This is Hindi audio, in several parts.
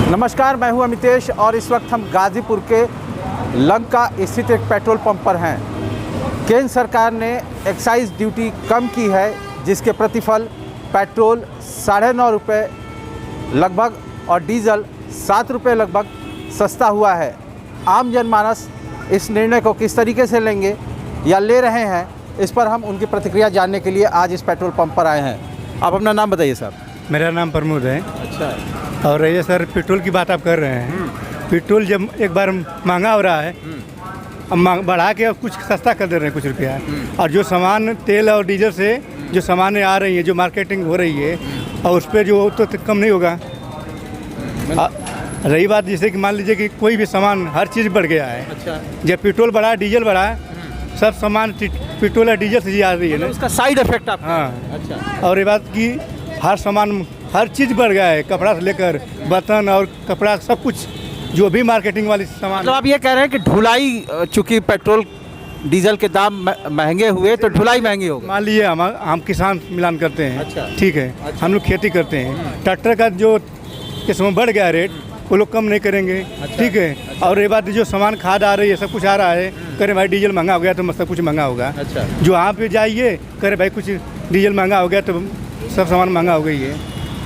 नमस्कार, मैं हूं अमितेश और इस वक्त हम गाज़ीपुर के लंका स्थित एक पेट्रोल पंप पर हैं। केंद्र सरकार ने एक्साइज ड्यूटी कम की है, जिसके प्रतिफल पेट्रोल 9.5 रुपये लगभग और डीजल 7 रुपये लगभग सस्ता हुआ है। आम जनमानस इस निर्णय को किस तरीके से लेंगे या ले रहे हैं, इस पर हम उनकी प्रतिक्रिया जानने के लिए आज इस पेट्रोल पंप पर आए हैं। आप अपना नाम बताइए साहब। मेरा नाम प्रमोद है। अच्छा। और ये सर पेट्रोल की बात आप कर रहे हैं। पेट्रोल जब एक बार महंगा हो रहा है, अब बढ़ा के कुछ सस्ता कर दे रहे हैं कुछ रुपया। और जो सामान तेल और डीजल से जो सामानें आ रही हैं, जो मार्केटिंग हो रही है, और उस पर जो तो कम नहीं होगा। रही बात जैसे कि मान लीजिए कि कोई भी सामान हर चीज़ बढ़ गया है। अच्छा। जब पेट्रोल बढ़ा है, डीजल बढ़ा है, सब सामान पेट्रोल और डीजल से आ रही है ना, उसका साइड इफेक्ट आप। हाँ। अच्छा। और ये बात की हर सामान हर चीज़ बढ़ गया है, कपड़ा से लेकर बर्तन और कपड़ा सब कुछ, जो भी मार्केटिंग वाली सामान। मतलब आप ये कह रहे हैं कि ढुलाई, चूँकि पेट्रोल डीजल के दाम महंगे हुए तो ढुलाई महंगी होगी। मान लीजिए हम किसान मिलान करते हैं। अच्छा। ठीक है। अच्छा। हम लोग खेती करते हैं। ट्रैक्टर का जो इस समय बढ़ गया रेट, वो लोग कम नहीं करेंगे। अच्छा। ठीक है। अच्छा। और ये बात जो सामान खाद आ रही है, सब कुछ आ रहा है, करे भाई डीजल महंगा हो गया तो सब कुछ महंगा होगा। अच्छा। जो वहाँ पे जाइए, करे भाई कुछ डीजल महंगा हो गया तो सब सामान महंगा हो गई है।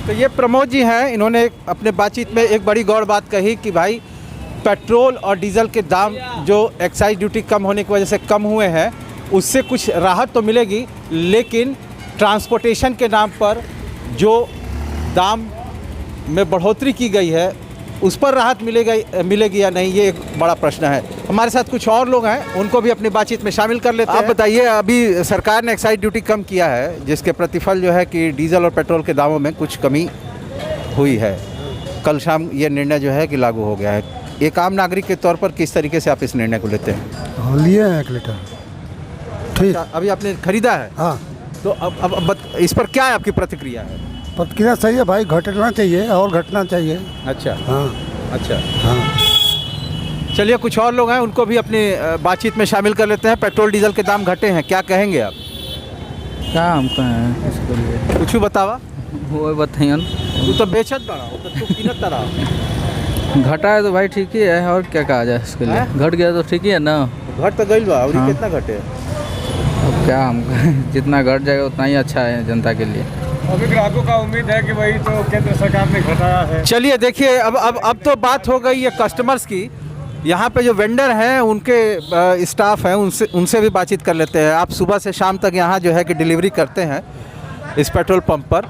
तो ये प्रमोद जी हैं, इन्होंने अपने बातचीत में एक बड़ी गौर बात कही कि भाई पेट्रोल और डीजल के दाम जो एक्साइज ड्यूटी कम होने की वजह से कम हुए हैं, उससे कुछ राहत तो मिलेगी, लेकिन ट्रांसपोर्टेशन के नाम पर जो दाम में बढ़ोतरी की गई है, उस पर राहत मिलेगी या नहीं, ये एक बड़ा प्रश्न है। हमारे साथ कुछ और लोग हैं, उनको भी अपनी बातचीत में शामिल कर लेते हैं। आप बताइए, अभी सरकार ने एक्साइज ड्यूटी कम किया है, जिसके प्रतिफल जो है कि डीजल और पेट्रोल के दामों में कुछ कमी हुई है। कल शाम ये निर्णय जो है कि लागू हो गया है। एक आम नागरिक के तौर पर किस तरीके से आप इस निर्णय को लेते हैं? लिए हैं 1 लीटर। ठीक। अभी आपने खरीदा है? हाँ। तो अब इस पर क्या है आपकी प्रतिक्रिया है? प्रतिक्रिया सही है भाई, घटना चाहिए और घटना चाहिए। अच्छा। हाँ। अच्छा। हाँ। चलिए, कुछ और लोग हैं, उनको भी अपनी बातचीत में शामिल कर लेते हैं। पेट्रोल डीजल के दाम घटे हैं, क्या कहेंगे आप? क्या हम कहें इसके लिए? कुछ बतावा। वो बताइए। तू तो बेचत बड़ा हो, तो तू कीनत तरह। घटा है तो भाई ठीक ही है, और क्या कहा जाए इसके लिए। घट गया तो ठीक ही है ना। घट तो गई बा, और हाँ। कितना घटे? अब क्या हम कहें, जितना घट जाएगा उतना ही अच्छा है जनता के लिए। अभी ग्राहकों का उम्मीद है कि वही तो केंद्र सरकार ने घटाया है। चलिए देखिए, अब तो बात हो गई है कस्टमर्स की। यहाँ पे जो वेंडर हैं, उनके स्टाफ हैं, उनसे भी बातचीत कर लेते हैं। आप सुबह से शाम तक यहाँ जो है कि डिलीवरी करते हैं इस पेट्रोल पंप पर।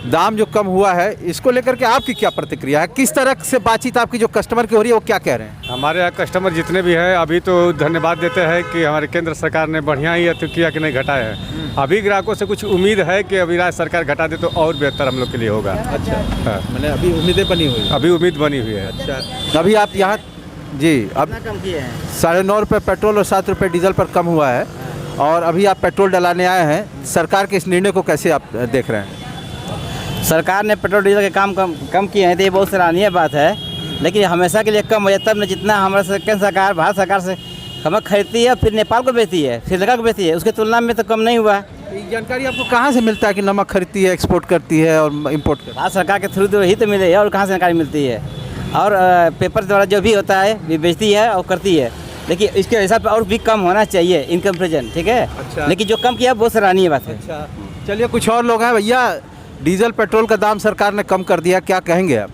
दाम जो कम हुआ है, इसको लेकर के आपकी क्या प्रतिक्रिया है? किस तरह से बातचीत आपकी जो कस्टमर की हो रही है, वो क्या कह रहे हैं? हमारे यहाँ कस्टमर जितने भी हैं अभी तो धन्यवाद देते हैं कि हमारे केंद्र सरकार ने बढ़िया ही अति किया कि नहीं घटाया है। अभी ग्राहकों से कुछ उम्मीद है कि अभी राज्य सरकार घटा दे तो और बेहतर हम लोग के लिए होगा। अच्छा। हाँ। मैंने अभी उम्मीदें बनी हुई? अभी उम्मीद बनी हुई है। अच्छा। अभी आप यहाँ जी, अब 9.5 रुपये पेट्रोल और 7 रुपये डीजल पर कम हुआ है, और अभी आप पेट्रोल डलाने आए हैं। सरकार के इस निर्णय को कैसे आप देख रहे हैं? सरकार ने पेट्रोल डीजल के कम किए हैं तो ये बहुत सराहनीय बात है, लेकिन हमेशा के लिए कम हो जाए तब न। जितना हमारे केंद्र सरकार भारत सरकार से हमें खरीदती है, फिर नेपाल को बेचती है, श्रीलंका को बेचती है, उसके तुलना में तो कम नहीं हुआ है। ये जानकारी आपको कहाँ से मिलता है कि नमक खरीदती है, एक्सपोर्ट करती है और इम्पोर्ट करती है? भारत सरकार के थ्रू तो ही तो मिले है, और कहाँ से जानकारी मिलती है। और पेपर द्वारा जो भी होता है भी बेचती है और करती है, लेकिन इसके हिसाब से और भी कम होना चाहिए इन कंपेरिजन। ठीक है। अच्छा। लेकिन जो कम किया बहुत सराहनीय बात है। अच्छा। चलिए, कुछ और लोग हैं। भैया, डीजल पेट्रोल का दाम सरकार ने कम कर दिया, क्या कहेंगे आप?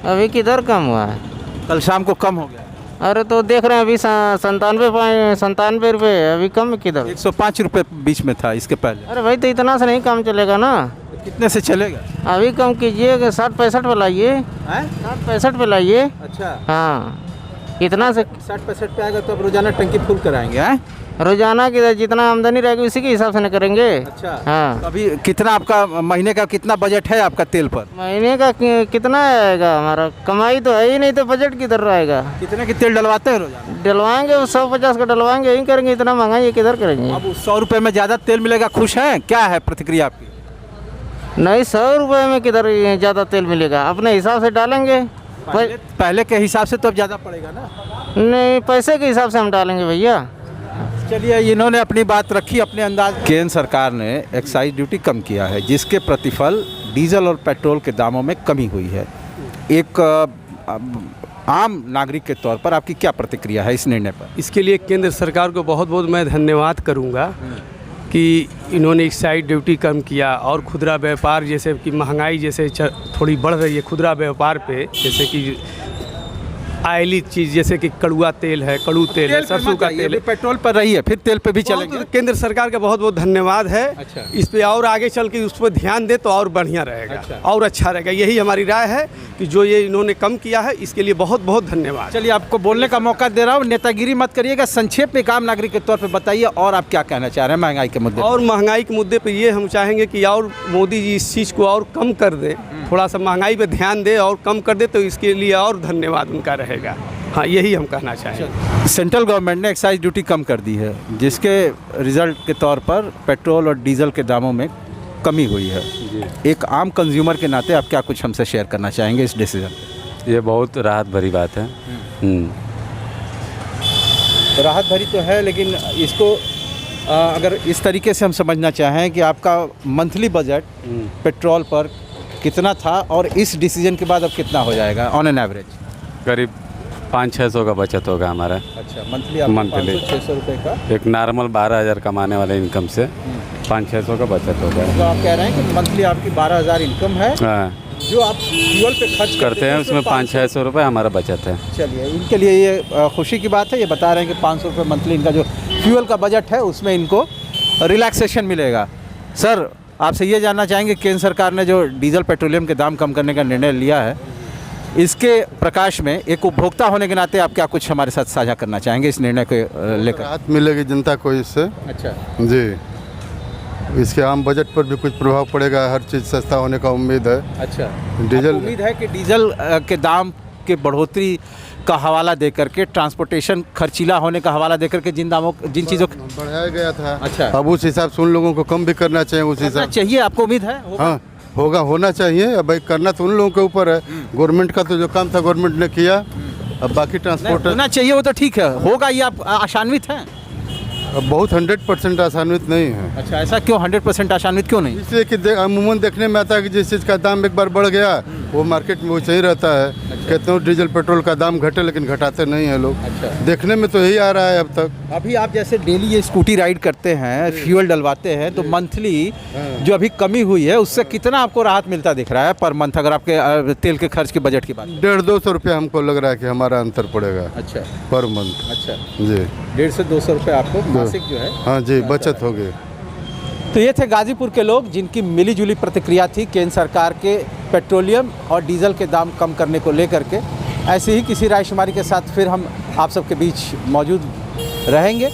अभी किधर कम हुआ है? कल शाम को कम हो गया। अरे तो देख रहे हैं अभी 97 रुपये, अभी कम किधर? 105 रुपये बीच में था इसके पहले। अरे भाई तो इतना से नहीं काम चलेगा ना। तो कितने से चलेगा? अभी कम कीजिए, 60-65 पे लाइए। 60-65 पे लाइए। अच्छा। हाँ, इतना से 60-65 पे आएगा तो अब रोजाना टंकी फुल कराएंगे? हैं? रोजाना की जितना आमदनी रहेगी उसी के हिसाब से न करेंगे। अच्छा। हाँ। तो अभी कितना आपका महीने का कितना बजट है आपका तेल पर? महीने का कितना आएगा? हमारा कमाई तो है ही नहीं, तो बजट किधर रहेगा? कितने की तेल डलवाते हैं रोजाना? डलवाएंगे 150 का डलवाएंगे, यही करेंगे। इतना महंगा ये किधर करेंगे? अब 100 रुपये में ज़्यादा तेल मिलेगा, खुश हैं? क्या है प्रतिक्रिया आपकी? नहीं, 100 रुपये में किधर ज़्यादा तेल मिलेगा? अपने हिसाब से डालेंगे। पहले के हिसाब से तो अब ज़्यादा पड़ेगा ना? नहीं, पैसे के हिसाब से हम डालेंगे भैया। चलिए, इन्होंने अपनी बात रखी अपने अंदाज। केंद्र सरकार ने एक्साइज ड्यूटी कम किया है, जिसके प्रतिफल डीजल और पेट्रोल के दामों में कमी हुई है। एक आम नागरिक के तौर पर आपकी क्या प्रतिक्रिया है इस निर्णय पर? इसके लिए केंद्र सरकार को बहुत बहुत मैं धन्यवाद करूंगा कि इन्होंने एक्साइज ड्यूटी कम किया और खुदरा व्यापार जैसे कि महंगाई जैसे थोड़ी बढ़ रही है खुदरा व्यापार पे, जैसे कि आयली चीज़ जैसे कि कड़ुआ तेल है, कड़ू तेल है, सरसों का तेल है, पेट्रोल पर रही है, फिर तेल पे भी चलेंगे। केंद्र सरकार का बहुत बहुत धन्यवाद है। अच्छा। इस पे और आगे चल के उस पर ध्यान दे तो और बढ़िया रहेगा। अच्छा। और अच्छा रहेगा, यही हमारी राय है कि जो ये इन्होंने कम किया है इसके लिए बहुत बहुत धन्यवाद। चलिए आपको बोलने का मौका दे रहा हूँ, नेतागिरी मत करिएगा, संक्षेप में एक आम नागरिक के तौर पर बताइए और आप क्या कहना चाह रहे हैं महंगाई के मुद्दे और महंगाई के मुद्दे पे ये हम चाहेंगे कि और मोदी जी इस चीज़ को और कम कर दे, थोड़ा सा महंगाई पे ध्यान दे और कम कर दे तो इसके लिए और धन्यवाद उनका रहेगा। हाँ, यही हम कहना चाहेंगे। सेंट्रल गवर्नमेंट ने एक्साइज ड्यूटी कम कर दी है, जिसके रिजल्ट के तौर पर पेट्रोल और डीजल के दामों में कमी हुई है। एक आम कंज्यूमर के नाते आप क्या कुछ हमसे शेयर करना चाहेंगे इस डिसीजन? ये बहुत राहत भरी बात है। राहत भरी तो है, लेकिन इसको अगर इस तरीके से हम समझना चाहें कि आपका मंथली बजट पेट्रोल पर कितना था और इस डिसीजन के बाद अब कितना हो जाएगा ऑन एन एवरेज? करीब 500-600 का बचत होगा हमारा। अच्छा, मंथली मंथली 500-600 रुपये का। एक नॉर्मल 12,000 कमाने वाले इनकम से 500-600 का बचत होगा। तो आप कह रहे हैं कि मंथली आपकी 12,000 इनकम है, हाँ, जो आप फ्यूल पे खर्च करते हैं उसमें 500-600 रुपये हमारा बचत है। चलिए, इनके लिए ये खुशी की बात है। ये बता रहे हैं कि 500 रुपये मंथली इनका जो फ्यूल का बजट है उसमें इनको रिलैक्सेशन मिलेगा। सर, आपसे ये जानना चाहेंगे केंद्र सरकार ने जो डीजल पेट्रोलियम के दाम कम करने का निर्णय लिया है, इसके प्रकाश में एक उपभोक्ता होने के नाते आप क्या कुछ हमारे साथ साझा करना चाहेंगे इस निर्णय को लेकर? राहत मिलेगी जनता को इससे। अच्छा जी, इसके आम बजट पर भी कुछ प्रभाव पड़ेगा, हर चीज़ सस्ता होने का उम्मीद है। अच्छा, डीजल उम्मीद है कि डीजल के दाम के बढ़ोतरी का हवाला दे करके, ट्रांसपोर्टेशन खर्चीला होने का हवाला दे करके जिन चीज़ों बढ़ाया गया था। अच्छा, अब उस हिसाब से उन लोगों को कम भी करना चाहिए उस हिसाब। चाहिए, आपको उम्मीद है? हाँ, होना चाहिए। अब भाई करना तो उन लोगों के ऊपर है। गवर्नमेंट का तो जो काम था गवर्नमेंट ने किया, अब बाकी ट्रांसपोर्ट होना चाहिए, वो तो ठीक है, होगा। ये आप आशान्वित हैं? अब बहुत 100% आसान्वित नहीं है। अच्छा, ऐसा क्यों 100% आशान्वित क्यों नहीं? इसलिए कि अमूमन देखने में आता है कि जिस चीज़ का दाम एक बार बढ़ गया वो मार्केट में वैसे ही रहता है। कितनों डीजल पेट्रोल का दाम घटे लेकिन घटाते नहीं हैं लोग। अच्छा, देखने में तो यही आ रहा है अब तक। अभी आप जैसे डेली ये स्कूटी राइड करते हैं, फ्यूल डलवाते हैं, तो मंथली जो अभी कमी हुई है उससे कितना आपको राहत मिलता दिख रहा है पर मंथ, अगर आपके तेल के खर्च के बजट की बात? 150-200 रुपया हमको लग रहा है कि हमारा अंतर पड़ेगा। अच्छा, पर मंथ। अच्छा जी, 150 से 200 रुपये आपको मासिक जो है। हाँ जी, बचत हो गई। तो ये थे गाजीपुर के लोग जिनकी मिलीजुली प्रतिक्रिया थी केंद्र सरकार के पेट्रोलियम और डीजल के दाम कम करने को लेकर के। ऐसे ही किसी रायशुमारी के साथ फिर हम आप सबके बीच मौजूद रहेंगे।